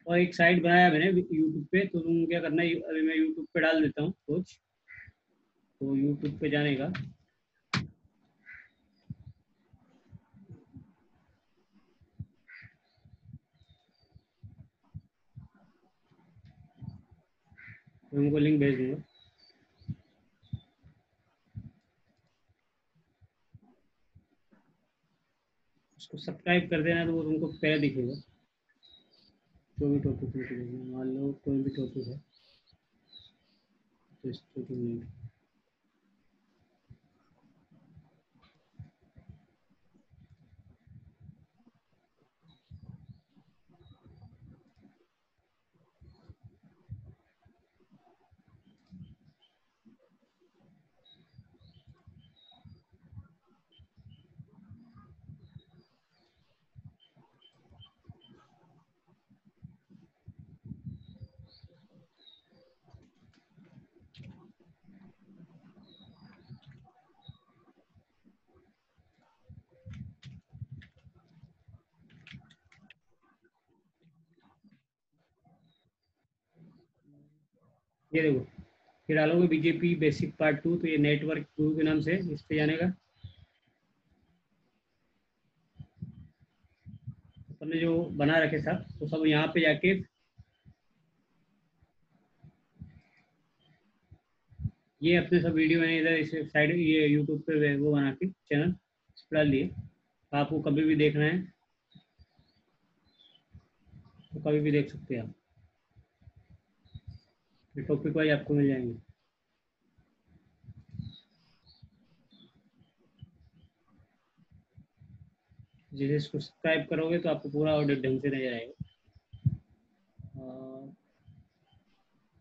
और एक साइट बनाया मैंने यूट्यूब पे, तो तुम क्या करना है, अभी मैं यूट्यूब पे डाल देता हूँ कुछ, तो यूट्यूब पे जाने का, मैं उनको लिंक भेज दूंगा। उसको सब्सक्राइब कर देना, तो वो तुमको पहले दिखेगा। जो भी टॉपिक मान लो कोई भी टॉपिक है, तो इस टॉपिक में ये देखो, फिर डालोगे बीजेपी बेसिक पार्ट 2, तो ये नेटवर्क गुरु के नाम से इस पे जाने का। अपन ने जो बना रखे सब, तो सब यहाँ पे जाके ये अपने सब वीडियो मैंने इधर इस साइड ये यूट्यूब पे वो बना के चैनल डाल दिए। तो आपको कभी भी देखना है तो कभी भी देख सकते हैं आप, ये टॉपिक वाइज आपको मिल जाएंगे। जैसे इसको सब्सक्राइब करोगे तो आपको पूरा ऑडियो ढंग से नजर आएगा,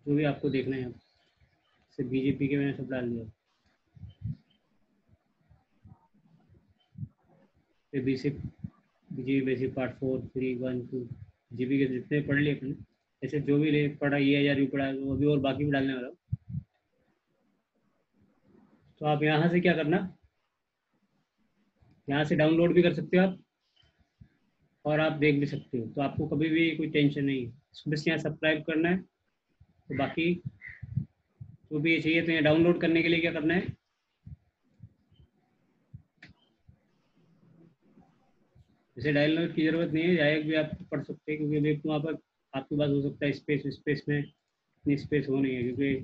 जो भी आपको देखना है। सिर्फ बीजेपी के मैंने सब डाल दिया। फिर basic BJP basic part 4, 3, 1, 2 GB के जितने पढ़ लिए अपने, ऐसे जो भी ले पढ़ा, ये 1000 भी पढ़ा, वो भी और बाकी भी डालने वाला हूँ। तो आप यहाँ से क्या करना, यहाँ से डाउनलोड भी कर सकते हो आप, और आप देख भी सकते हो, तो आपको कभी भी कोई टेंशन नहीं है। इसको बस यहाँ सब्सक्राइब करना है। तो बाकी जो भी ये चाहिए, तो यहाँ डाउनलोड करने के लिए क्या करना है, इसे डाउनलोड की जरूरत नहीं है, डायरेक्ट भी आप पढ़ सकते हैं, क्योंकि अभी वहाँ पर आपके पास हो सकता है स्पेस, स्पेस में इतनी स्पेस हो नहीं है, क्योंकि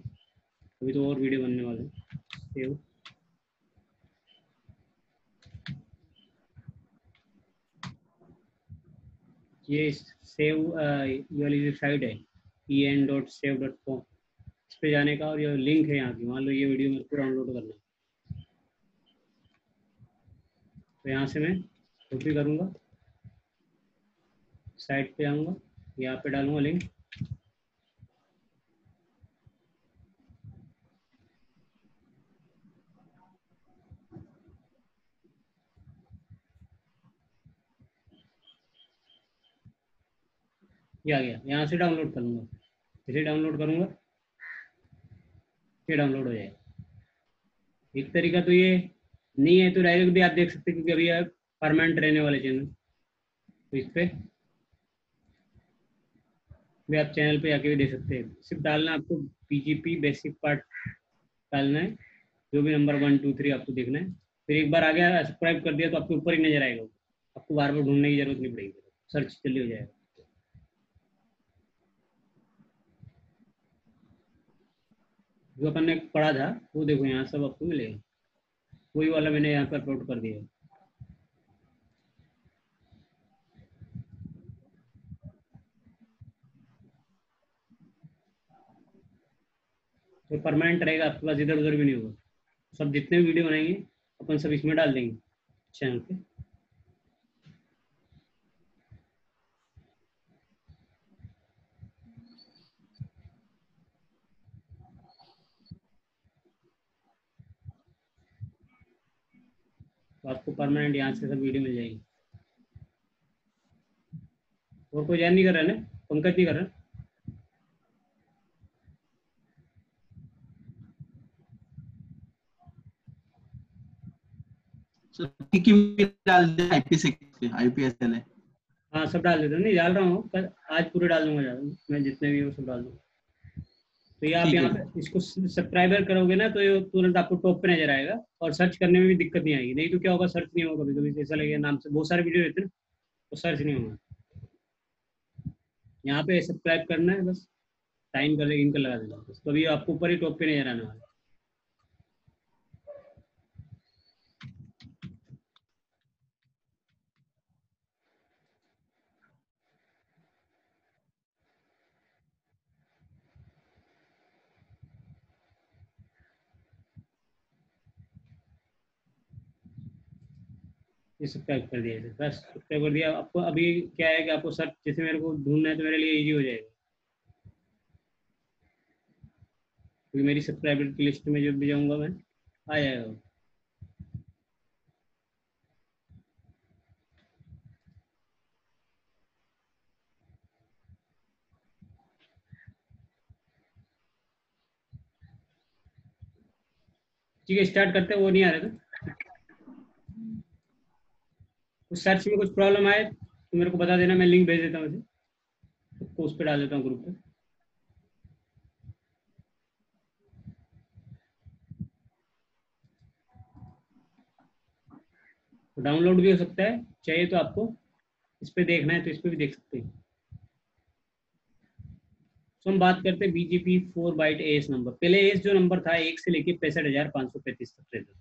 अभी तो और वीडियो बनने वाले हैं। ये सेव ये वाली जो साइट है en.save.com, इस पे जाने का, और ये लिंक है यहाँ की। मान लो ये वीडियो मेरे को डाउनलोड करना है, तो यहाँ से मैं कॉपी करूँगा, साइट पे आऊँगा, यहाँ पे डालूंगा लिंक, ये आ गया। यहाँ से डाउनलोड करूँगा, इसे डाउनलोड करूँगा, ये डाउनलोड हो जाएगा। एक तरीका तो ये नहीं है तो डायरेक्ट भी आप देख सकते हैं, क्योंकि अभी आप परमानेंट रहने वाले चैनल, तो इस पर भी आप चैनल पे जाके भी देख सकते हैं। सिर्फ डालना आपको पीजीपी बेसिक पार्ट डालना है, जो भी नंबर 1, 2, 3 आपको देखना है। फिर एक बार आ गया, सब्सक्राइब कर दिया, तो आपके ऊपर ही नजर आएगा, आपको बार बार ढूंढने की जरूरत नहीं पड़ेगी, सर्च जल्दी हो जाएगा। जो अपन ने पढ़ा था वो देखो यहाँ सब आपको मिलेगा, वही वाला मैंने यहाँ पर अपलोड कर दिया है। तो परमानेंट रहेगा आपके पास, इधर उधर भी नहीं होगा। सब जितने भी वीडियो बनाएंगे अपन सब इसमें डाल देंगे चैनल पे। तो आपको परमानेंट यहाँ से सब वीडियो मिल जाएगी। और कोई ज्वाइन नहीं कर रहा है ना, पंकज नहीं कर रहा। सर की डाल दे, आईपी से आईपीएसएल है। हाँ सब डाल देता हूँ, नहीं डाल रहा हूँ कल, आज पूरे डाल दूंगा, ज़्यादा मैं जितने भी वो सब डाल दूंगा। तो ये आप ठीक है यहाँ भाई। पे इसको सब्सक्राइबर करोगे ना, तो ये तुरंत आपको टॉप पे नजर आएगा, और सर्च करने में भी दिक्कत नहीं आएगी। नहीं तो क्या होगा, सर्च नहीं होगा, कभी कभी ऐसा लगेगा नाम से बहुत सारे वीडियो रहते हैं ना, तो सर्च नहीं होगा। यहाँ पे सब्सक्राइब करना है बस, साइन कर इनका लगा देना बस, तो अभी आपको ऊपर ही टॉप पे नजर आने वाला है। ये सब्सक्राइब कर दिया है, बस सब्सक्राइब कर दिया आपको। अभी क्या है कि आपको सर्च जैसे मेरे को ढूंढना है तो मेरे लिए इजी हो जाएगा, क्योंकि मेरी सब्सक्राइबर की लिस्ट में जब भी जाऊंगा मैं, आ जाएगा वो। ठीक है, स्टार्ट करते हैं, वो नहीं आ रहा था। कुछ सर्च में कुछ प्रॉब्लम आए तो मेरे को बता देना, मैं लिंक भेज देता हूँ उसे, सबको उस पर डाल देता हूँ ग्रुप पे। तो डाउनलोड भी हो सकता है, चाहिए तो आपको इस पे देखना है तो इस पे भी देख सकते हैं। तो हम बात करते हैं बीजेपी 4 बाइट एस नंबर। पहले एस जो नंबर था, 1 से लेके 65,535 तक रहता था।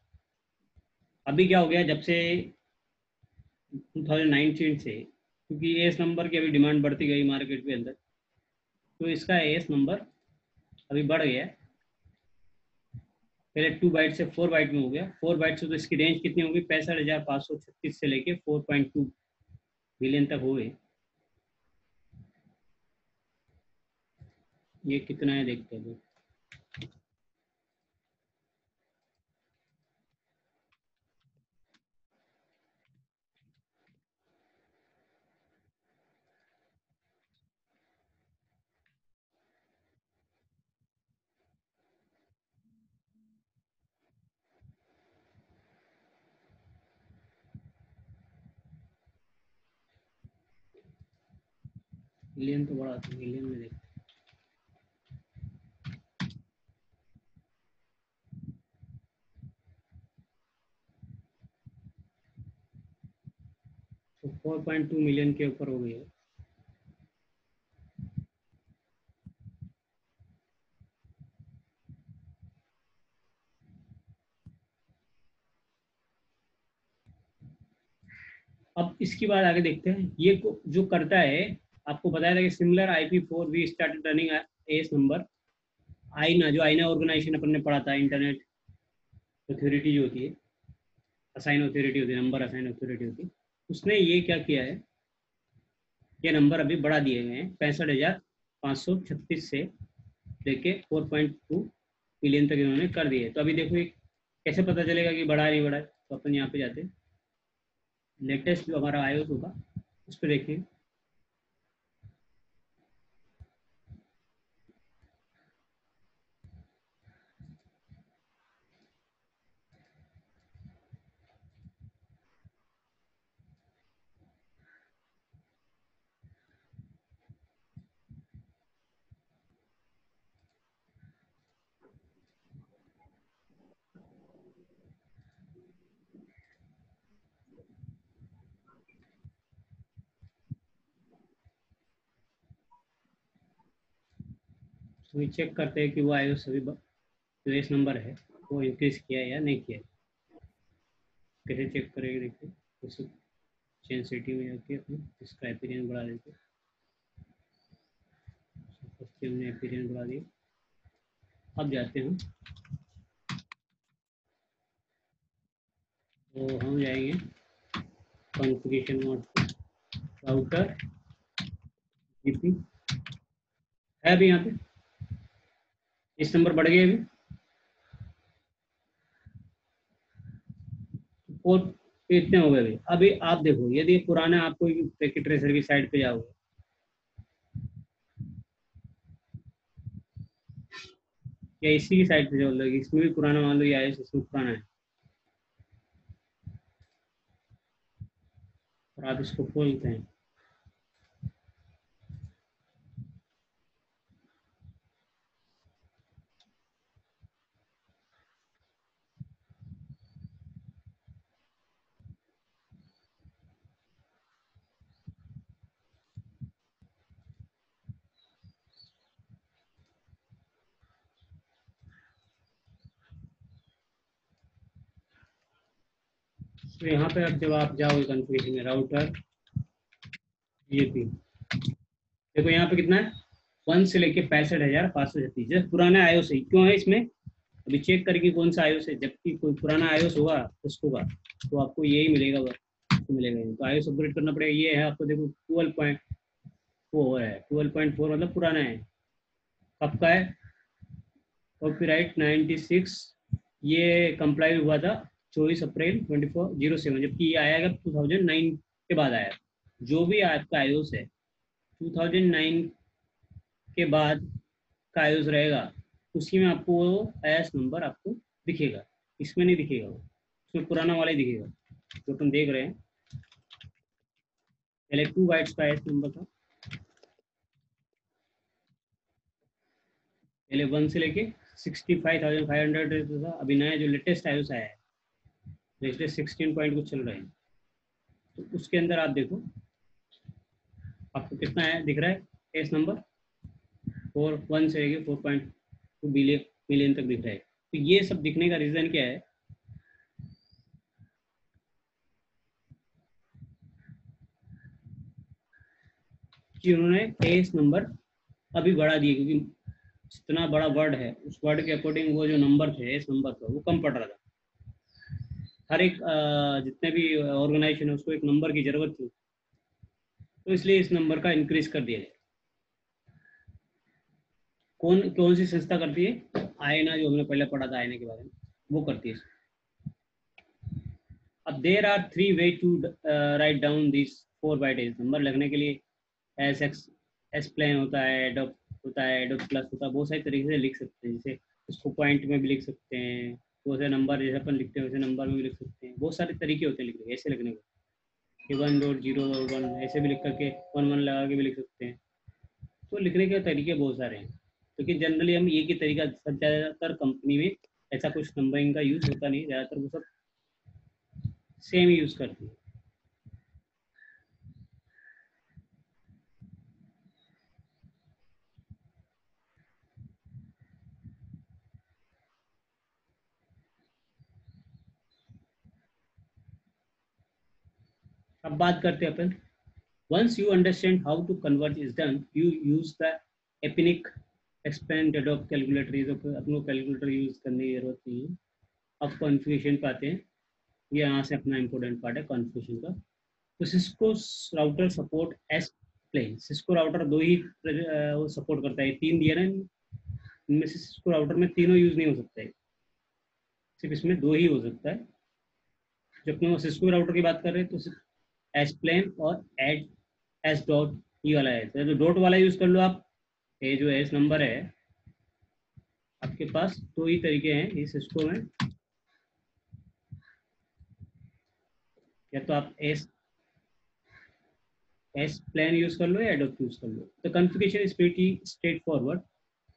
अभी क्या हो गया, जब से 2019 से, क्योंकि एस नंबर की अभी डिमांड बढ़ती गई मार्केट के अंदर, तो इसका एस नंबर अभी बढ़ गया है। पहले 2 बाइट से 4 बाइट में हो गया। 4 बाइट से तो इसकी रेंज कितनी होगी, 65,536 से लेके 4.2 बिलियन तक हो गई। ये कितना है देखते हैं। मिलियन तो बड़ा था, मिलियन में देखते हैं। तो 4.2 मिलियन के ऊपर हो गई है। अब इसकी बात आगे देखते हैं, ये जो करता है, आपको बताया था कि similar IP4 we started running as number. आईना, जो आईना ऑर्गेनाइजेशन अपन ने पढ़ा था, इंटरनेट अथॉरिटी जो होती है, असाइन अथॉरिटी होती है, नंबर असाइन अथॉरिटी होती है, उसने ये क्या किया है, ये नंबर अभी बढ़ा दिए गए हैं 65,536 से लेके 4.2 मिलियन तक इन्होंने कर दिए। तो अभी देखो ये कैसे पता चलेगा कि बढ़ा नहीं बढ़ा है? तो अपन यहाँ पे जाते हैं, लेटेस्ट जो हमारा आयोस होगा उस पर देखिए। तो ये चेक करते हैं कि वो आयोस अभी जो एस नंबर है वो इंक्रीज किया है या नहीं किया है। कैसे चेक करेंगे देखिए, उसी चेन सेटिंग में जाके अपने इसका एपीरियंस बढ़ा देते हैं। फर्स्ट हमने एपीरियंस बढ़ा दिया। अब जाते हैं, तो हम जाएंगे कॉन्फ़िगरेशन मोड पे, राउटर जीपी है अभी यहाँ पे, इस नंबर बढ़ गए अभी, और इतने हो गए अभी। अभी आप देखो, यदि पुराना आपको पैकेट ट्रेसर की साइड पे जाओगे, या इसी की साइड पे जाओगे, इसमें भी पुराना, मान लो ये आया इसमें पुराना है, और आप इसको खोलते हैं, तो यहाँ पे अब जब आप जाओगे कॉन्फ़िगरेशन में राउटर बीजेपी, देखो यहाँ पे कितना है 1 से लेके 65,536, जैसे पुराना आयोस है, क्यों है इसमें अभी चेक करके कौन सा आयोस है, जबकि कोई पुराना आयोस होगा उसको का तो आपको यही मिलेगा, बस मिलेगा। तो आयोस अपग्रेड करना पड़ेगा। ये है आपको देखो 12.4 है, 12.4 मतलब पुराना है। कब का है? कॉपीराइट 96, ये कंप्लाई हुआ था 24 अप्रैल 2407, जबकि ये आया 2009 के बाद आया। जो भी आपका आयोस है 2009 के बाद का आयोस रहेगा, उसी में आपको वो आयस नंबर आपको दिखेगा, इसमें नहीं दिखेगा, वो इसमें पुराना वाला ही दिखेगा जो तुम देख रहे हैं। पहले 2 बाइट्स का आयस नंबर था, पहले 1 से लेके 65,500 था। अभी नया जो लेटेस्ट आयोस आया है, लेटेस्ट 16 पॉइंट कुछ चल रहा है, तो उसके अंदर आप देखो आपको कितना है दिख रहा है एस नंबर 4.1 से लेके 4.2 मिलियन तक दिख रहा है। तो ये सब दिखने का रीज़न क्या है? कि उन्होंने एस नंबर अभी बढ़ा दिए, क्योंकि जितना बड़ा वर्ड है उस वर्ड के अकॉर्डिंग वो जो नंबर थे एस नंबर था वो कम पड़ रहा था। हर एक जितने भी ऑर्गेनाइजेशन है उसको एक नंबर की जरूरत थी, तो इसलिए इस नंबर का इंक्रीज कर दिया गया। कौन कौन सी संस्था करती है? आईना, जो हमने पहले पढ़ा था आईना के बारे में, वो करती है। अब there are 3 way to write down this 4 byte as number लिखने के लिए। एस एक्स एस प्लेन होता है, एडोप होता है, एडोप प्लस होता है, बहुत सारी तरीके से लिख सकते हैं। जैसे उसको पॉइंट में भी लिख सकते हैं, वो से नंबर जैसे अपन लिखते हैं वैसे नंबर में भी लिख सकते हैं। बहुत सारे तरीके होते हैं लिखने के, ऐसे लिखने के 1.0.1 ऐसे भी लिख करके 1 1 लगा के भी लिख सकते हैं। तो लिखने के तरीके बहुत सारे हैं, क्योंकि जनरली हम एक ही तरीका, सब ज़्यादातर कंपनी में ऐसा कुछ नंबरिंग का यूज़ होता नहीं, ज़्यादातर वो सब सेम यूज़ करती है। अब बात करते हैं अपन, once you understand how to convert is done, you use the Epinic expand adopt calculator। ये तो अपने कैलकुलेटर यूज करने की जरूरत नहीं है। अब कॉन्फ़िगरेशन पे आते हैं, ये यहाँ से अपना इंपॉर्टेंट पार्ट है कॉन्फ़िगरेशन का। तो Cisco router support AS plain. Cisco router दो ही वो सपोर्ट करता है, 3 दिया ना इनमें से। सिस्को राउटर में तीनों यूज नहीं हो सकता है, सिर्फ इसमें 2 ही हो सकता है। जब अपने सिस्को राउटर की बात कर रहे हैं तो सिर्फ एस प्लेन और एड एस डॉट, ये वाला है। तो डॉट वाला यूज कर लो आप। ये जो एस नंबर है आपके पास 2 ही तरीके हैं इस सिस्को में, या तो आप एस प्लेन यूज कर लो या एडोप यूज कर लो। तो configuration is pretty straightforward.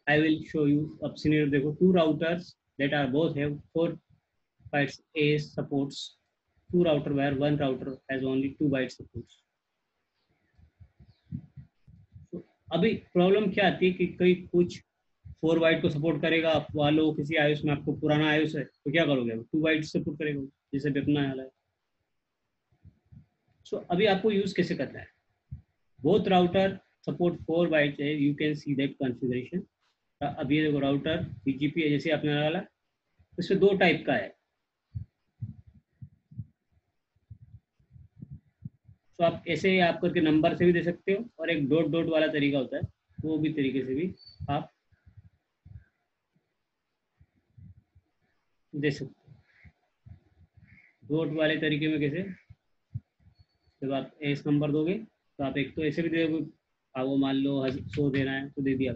I will show you. अब सीनियर देखो, 2 routers that are both have 4 bytes A supports 2 router where 1 router has only 2 bytes supports। तो अभी प्रॉब्लम क्या आती है कि कई कुछ 4 बाइट को सपोर्ट करेगा, आप वालों किसी आयुष में आपको पुराना आयुष है तो क्या करोगे? 2 बाइट सपोर्ट करेगा, जैसे भी अपना हाल है। सो अभी आपको यूज कैसे करना है? बोथ राउटर सपोर्ट 4 बाइट्स है, you can see that configuration. अब ये देखो राउटर बीजीपी है जैसे आपने वाला, इसमें 2 टाइप का है। तो आप ऐसे आप करके नंबर से भी दे सकते हो, और एक डॉट डॉट वाला तरीका होता है, वो भी तरीके से भी आप दे सकते हो। डॉट वाले तरीके में कैसे? जब आप एस नंबर दोगे तो आप एक तो ऐसे भी दे दोगे, आप वो मान लो 100 देना है तो दे दिया।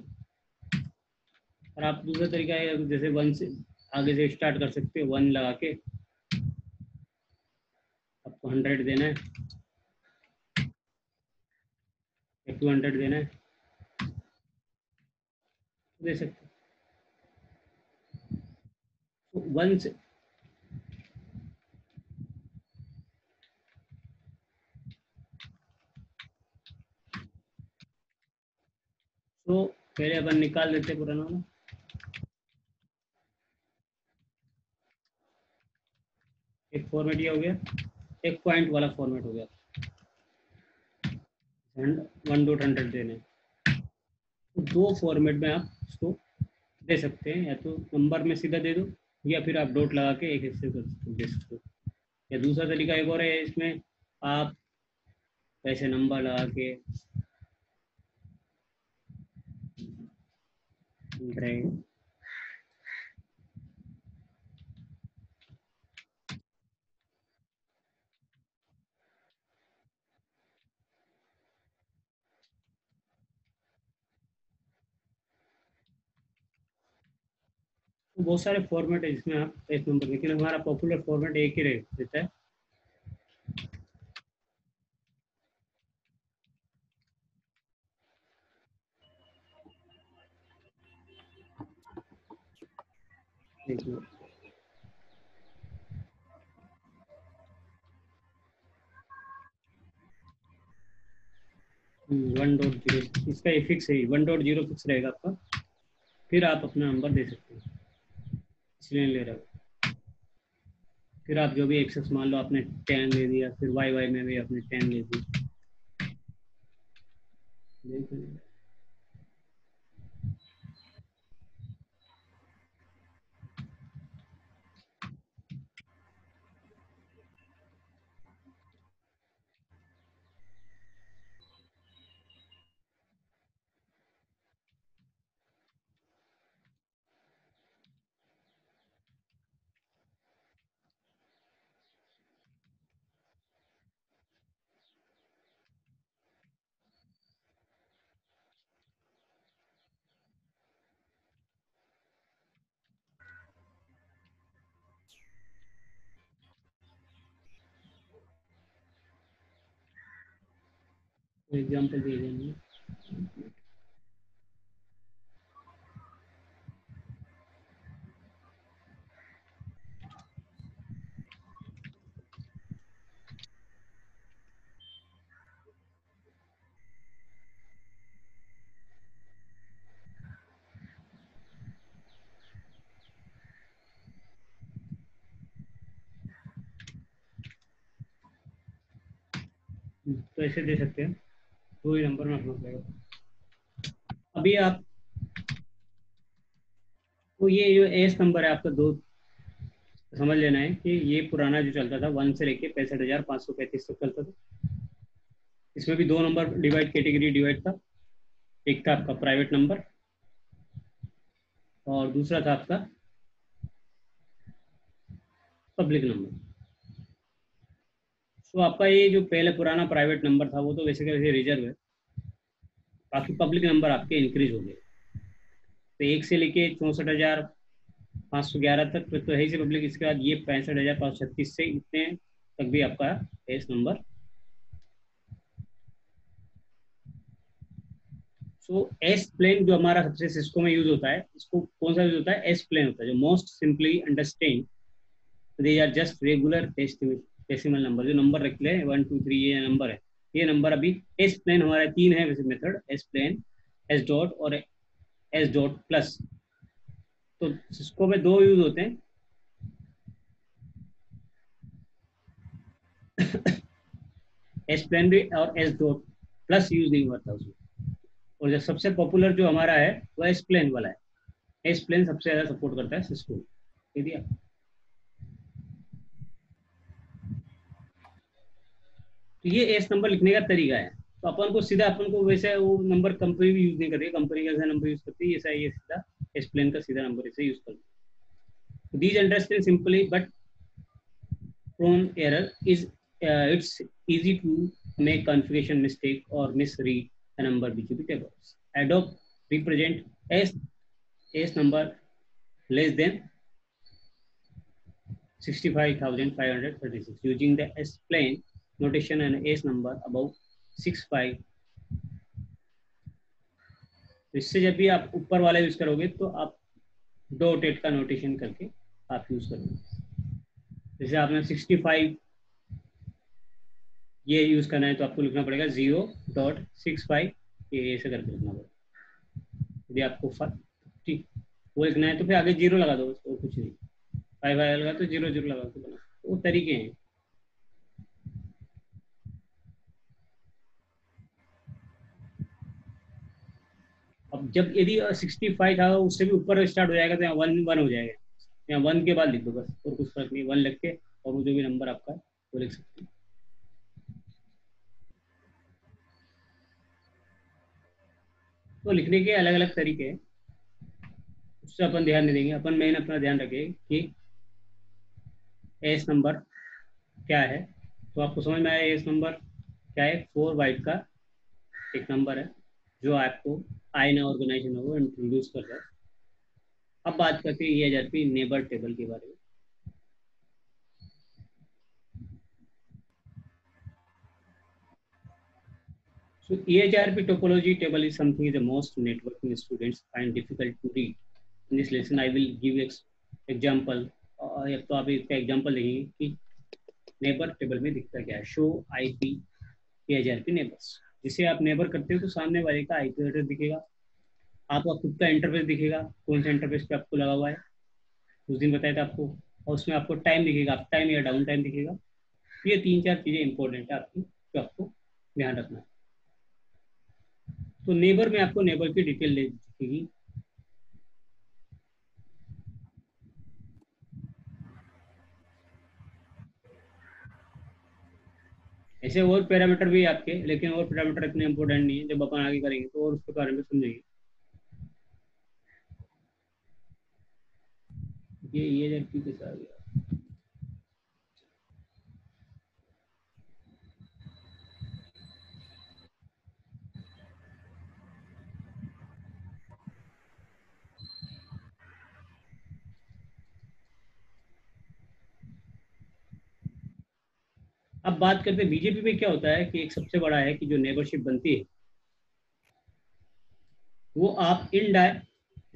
और आप दूसरा तरीका है जैसे 1 से आगे से स्टार्ट कर सकते हो, 1 लगा के आपको 100 देना है या 200 देना है तो दे सकते हो। 1 से तो पहले अपन निकाल देते पुराना वाला। एक फॉर्मेट ये हो गया। एक पॉइंट वाला फॉर्मेट हो गया, 1.100 देने। तो दो फॉर्मेट में आप इसको दे सकते हैं, या तो नंबर में सीधा दे दो, या फिर आप डॉट लगा के एक हिस्से को दे सकते हो। या दूसरा तरीका एक और है, इसमें आप ऐसे नंबर लगा के ड्रैग, तो बहुत सारे फॉर्मेट है जिसमें आप एक नंबर, लेकिन हमारा पॉपुलर फॉर्मेट एक ही रहता है। एक मिनट, 1.0, इसका ये फिक्स है, 1.0 फिक्स रहेगा आपका। फिर आप अपना नंबर दे सकते हैं, इसलिए नहीं ले रहा हूँ। फिर आप जो भी एक्सेस, मान लो आपने 10 ले दिया, फिर वाई वाई में भी आपने 10 ले दी। एग्जाम्पल दिए जाएंगे। तो ऐसे दे सकते हैं, दो ही नंबर में अपना पड़ेगा। अभी आप तो ये जो एस नंबर है आपका, दो समझ लेना है कि ये पुराना जो चलता था 1 से लेके 65,535 तक चलता था। इसमें भी दो नंबर डिवाइड, कैटेगरी डिवाइड था। एक था आपका प्राइवेट नंबर, और दूसरा था आपका पब्लिक नंबर। तो आपका ये जो पहले पुराना प्राइवेट नंबर था वो तो बेसिकली रिजर्व है, बाकी पब्लिक नंबर आपके इंक्रीज हो गए। तो 1 से लेके 64,511 तक तो है ही से पब्लिक। इसके बाद ये 65,536 से इतने तक भी आपका एस नंबर। सो एस प्लेन जो हमारा सबसे सिस्को में यूज होता है, इसको कौन सा यूज होता है, एस प्लेन होता है, जो most simply understand they are just regular decimal number. जो नंबर रख ले 1 2 3 ये नंबर है, ये नंबर अभी एस प्लेन हमारा तीन है वैसे method, AS plain, AS dot और एस डॉट प्लस। तो सिस्को में दो यूज होते हैं, एस प्लेन भी और एस डॉट प्लस यूज नहीं होता उसमें। और जो सबसे पॉपुलर जो हमारा है वो एस प्लेन वाला है। एस प्लेन सबसे ज्यादा सपोर्ट करता है सिस्को, ठीक है। तो ये एस नंबर लिखने का तरीका है। तो अपन को सीधा, अपन को वैसे वो नंबर कंपनी भी यूज नहीं करती, कंपनी का नंबर यूज करती है, ऐसा ये सीधा एस प्लेन का सीधा नंबर इसे यूज करते हैं। These understand simply but prone error is it's easy to make configuration mistake or misread a number BGP tables. Adobe represent S number less than 65,536 using the S plane notation and S number above 65। तो इससे जब भी आप ऊपर वाला use करोगे तो आप डॉट एट का नोटेशन करके आप यूज करोगे। जैसे आपने 65 ये यूज करना है तो आपको लिखना पड़ेगा 0.65, ये ऐसे करके लिखना पड़ेगा। यदि आपको 50 वो लिखना है तो फिर आगे जीरो लगा दो, और कुछ नहीं। 5 लगा तो 0 0 लगा के बना, वो तरीके हैं। अब जब यदि 65 था उससे भी ऊपर स्टार्ट हो जाएगा तो यहाँ 1 1 हो जाएगा, यहाँ 1 के बाद लिख दो बस, और कुछ फर्क नहीं, 1 लिख के और वो जो भी नंबर आपका है वो लिख सकते हैं। तो लिखने के अलग अलग तरीके हैं, उससे अपन ध्यान नहीं देंगे, अपन मेन अपना ध्यान रखें कि एस नंबर क्या है। तो आपको समझ में आया एस नंबर क्या है? 4 बाइट का एक नंबर है जो आपको आईना ऑर्गेनाइजेशन है वो इंट्रोड्यूस कर रहा है। अब बात करते हैं EHRP नेबर टेबल के बारे में। So EHRP topology table is something the most networking students find difficult to read. In this lesson, I will give example. तो आप इसका एग्जाम्पल देखेंगे कि नेबर टेबल में दिखता क्या है। शो IP EHRP नेबर्स, जिसे आप नेबर करते हो तो सामने वाले का IP एड्रेस दिखेगा, आपका खुद का इंटरफेस दिखेगा, कौन सा इंटरफेस पे आपको लगा हुआ है उस दिन बताया था आपको, और उसमें आपको टाइम दिखेगा, अप टाइम या डाउन टाइम दिखेगा। ये 3-4 चीजें इंपॉर्टेंट है आपकी जो आपको ध्यान रखना है। तो नेबर में आपको नेबर की डिटेल दे दिखेगी। ऐसे और पैरामीटर भी आपके, लेकिन और पैरामीटर इतने इंपॉर्टेंट नहीं है, जब अपन आगे करेंगे तो और उसके बारे में समझेंगे। ये लड़की के साथ गया। अब बात करते हैं बीजेपी में क्या होता है कि एक सबसे बड़ा है कि जो नेबरशिप बनती है वो आप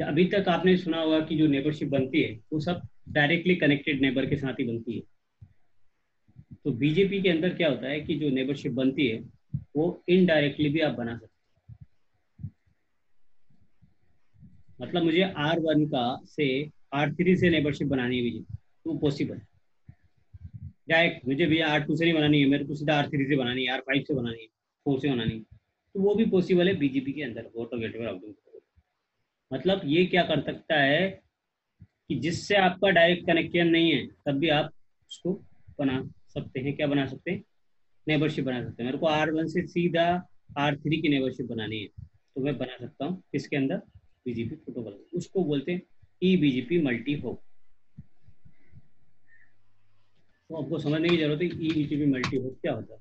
अभी तक आपने सुना होगा कि जो नेबरशिप बनती है वो सब डायरेक्टली कनेक्टेड नेबर के साथ ही बनती है। तो बीजेपी के अंदर क्या होता है कि जो नेबरशिप बनती है वो इनडायरेक्टली भी आप बना सकते हैं। मतलब मुझे R1 का से R3 से नेबरशिप बनानी है बीजेपी तो पॉसिबल है। डायरेक्ट मुझे भैया R2 से नहीं बनानी है, मेरे को सीधा R3 से बनानी है, R5 से बनानी है, 4 से बनानी है, तो वो भी पॉसिबल है बीजेपी के अंदर ऑटो गेटवे राउटिंग। मतलब ये क्या कर सकता है कि जिससे आपका डायरेक्ट कनेक्शन नहीं है तब भी आप उसको बना सकते हैं। क्या बना सकते हैं? नेबरशिप बना सकते हैं। मेरे को R1 से सीधा R3 की नेबरशिप बनानी है तो मैं बना सकता हूँ किसके अंदर? BGP protocol. उसको बोलते हैं EBGP मल्टी होप। तो आपको समझने की जरूरत है EBGP मल्टी होप क्या होता है।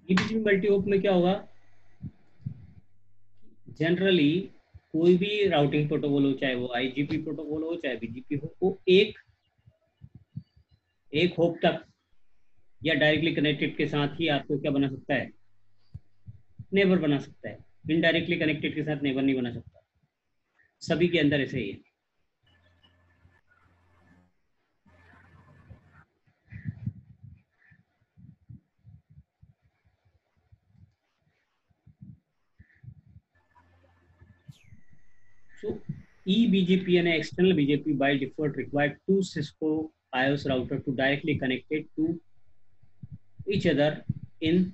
EBGP मल्टी होप में क्या होगा? जनरली कोई भी राउटिंग प्रोटोकॉल हो, चाहे वो IGP प्रोटोकॉल हो चाहे BGP हो, वो एक होप तक या डायरेक्टली कनेक्टेड के साथ ही आपको क्या बना सकता है? नेबर बना सकता है। इनडायरेक्टली कनेक्टेड के साथ नेबर नहीं बना सकता। सभी के अंदर ऐसे ही है। So eBGP and external BGP by default require two Cisco IOS router to directly connect it to each other in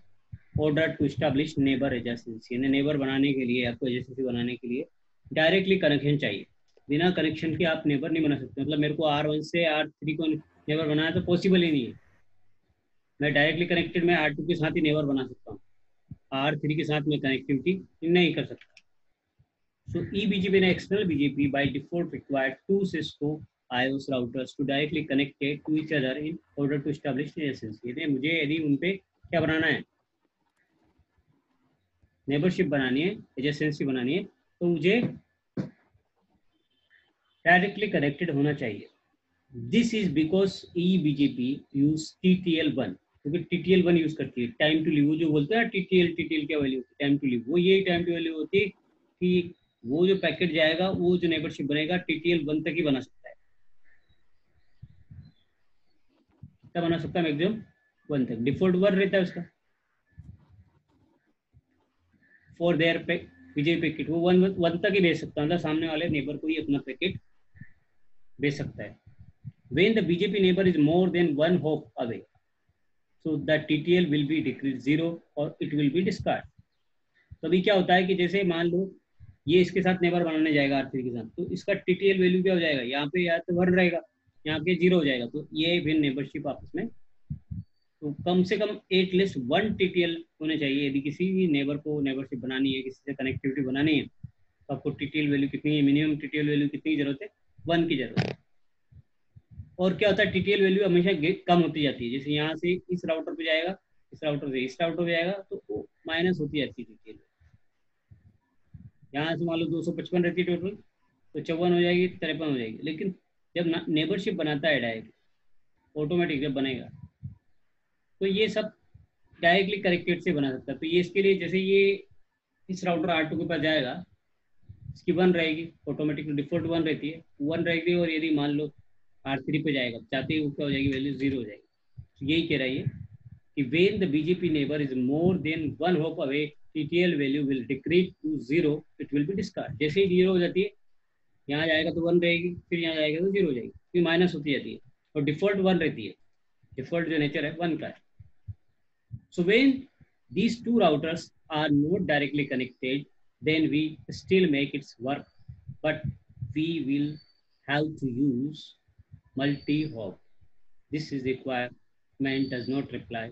order to establish neighbor adjacency। यानी नेबर बनाने के लिए, आपको एजेंसी बनाने के लिए डायरेक्टली कनेक्शन चाहिए। बिना कनेक्शन के आप नेबर नहीं बना सकते। मतलब मेरे को R1 से R3 को नेबर बनाना तो पॉसिबल ही नहीं है। मैं डायरेक्टली कनेक्टेड में R2 के साथ ही नेबर बना सकता हूँ, R3 के साथ में कनेक्टिविटी नहीं कर सकता। So eBGP and external BGP by default require two Cisco IOS routers to directly connect it to each other in order to establish adjacency। यानी मुझे यदि उनपे क्या बनाना है? नेबरशिप बनानी है, एडजेसेंसी बनानी है, तो मुझे डायरेक्टली कनेक्टेड होना चाहिए। This is because eBGP use TTL1, क्योंकि TTL1 यूज करती है टाइम टू लीव। वो जो बोलते हैं TTL क्या वैल्यू होती है? Time to live. वो यही टाइम टू वैल्यू होती है कि वो जो पैकेट जाएगा, वो जो नेबरशिप बनेगा TTL1 तक ही बना सकता है। कितना बना सकता है? मैक्सिमम 1 तक। डिफॉल्ट 1 रहता है उसका फॉर देयर बीजेपी पैकेट। वो 1 तक ही भेज सकता है, मतलब सामने वाले नेबर को ही अपना पैकेट भेज सकता है। When the BJP neighbor is more than one hop away, so the TTL will be decreased 0 or it will be discard. तो अभी क्या होता है कि जैसे मान लो ये इसके साथ नेबर बनाने जाएगा R3 के साथ, तो इसका TTL वैल्यू क्या हो जाएगा, यहाँ पे या तो 1 रहेगा, यहाँ पे 0 हो जाएगा, तो ये फिर नेबरशिप आपस में, तो कम से कम एटलीस्ट 1 TTL होने चाहिए। यदि किसी भी नेबर को नेबरशिप बनानी है, किसी से कनेक्टिविटी बनानी है, तो आपको TTL वैल्यू कितनी है, मिनिमम TTL वैल्यू कितनी की जरूरत है, 1 की जरूरत है। और क्या होता है, TTL वैल्यू हमेशा कम होती जाती है, जैसे यहाँ से इस राउटर पे जाएगा, इस राउटर से इस राउटर पे जाएगा, तो वो माइनस होती जाती है TTL। यहाँ से मान लो 255 रहती है टोटल, तो 54 हो जाएगी, 53 हो जाएगी। लेकिन जब नेबरशिप बनाता है डायरेक्ट, ऑटोमेटिक जब बनेगा, तो ये सब डायरेक्टली करेक्टेड से बना सकता है। तो ये इसके लिए, जैसे ये इस राउटर R2 के पास जाएगा, इसकी 1 रहेगी, ऑटोमेटिक डिफॉल्ट 1 रहती है, 1 रहेगी। और यदि मान लो R3 पे जाएगा, चाहते ही वो क्या हो जाएगी, वैल्यू 0 हो जाएगी। तो यही कह रहा है कि when the BJP neighbor is more than one hop away, TTL value will decrease to 0, it will be discard। जैसे ही 0 हो जाती है, यहाँ जाएगा तो 1 रहेगी, फिर यहाँ जाएगा तो 0 हो जाएगी, फिर माइनस होती जाती है, और डिफॉल्ट 1 रहती है, डिफॉल्ट जो नेचर है 1 का है। So when these two routers are not directly connected, then we still make it work, but we will have to use multi-hop. This is requirement does not apply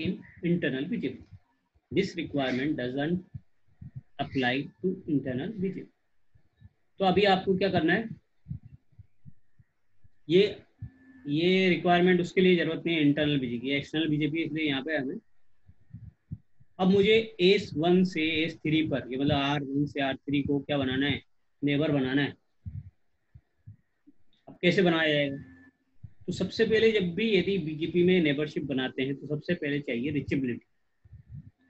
in internal BJP. This requirement doesn't apply to internal BJP. तो अभी आपको क्या करना है, ये requirement उसके लिए जरूरत नहीं है इंटरनल बीजेपी की, एक्सटर्नल बीजेपी, इसलिए यहाँ पे हमें अब मुझे S1 से S3 पर, ये मतलब R1 से R3 को क्या बनाना है, नेबर बनाना है। अब कैसे बनाया जाएगा, तो सबसे पहले जब भी यदि बीजेपी में नेबरशिप बनाते हैं, तो सबसे पहले चाहिए रिचेबिलिटी।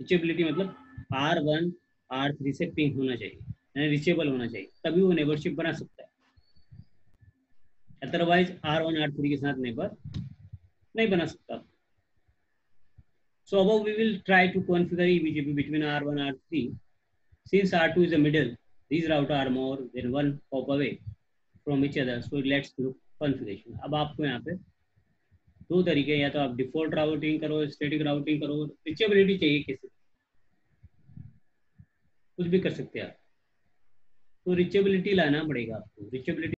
रिचेबिलिटी मतलब R1 R3 से पिंग होना चाहिए, यानी रिचेबल होना चाहिए, तभी वो नेबरशिप बना सकता है। अदरवाइज R1 R3 के साथ नेबर नहीं बना सकता। So above we will try to configure eBGP between R1 and R3. Since R2 is the middle, these routers are more than one hop away from each other. So let's do configuration. अब आपको यहाँ पे दो तरीके, या तो आप default routing करो, स्टैटिक राउटिंग करो, रिचेबिलिटी चाहिए किसी, कुछ भी कर सकते हैं आप। तो रिचेबिलिटी लाना पड़ेगा आपको। रिचेबिलिटी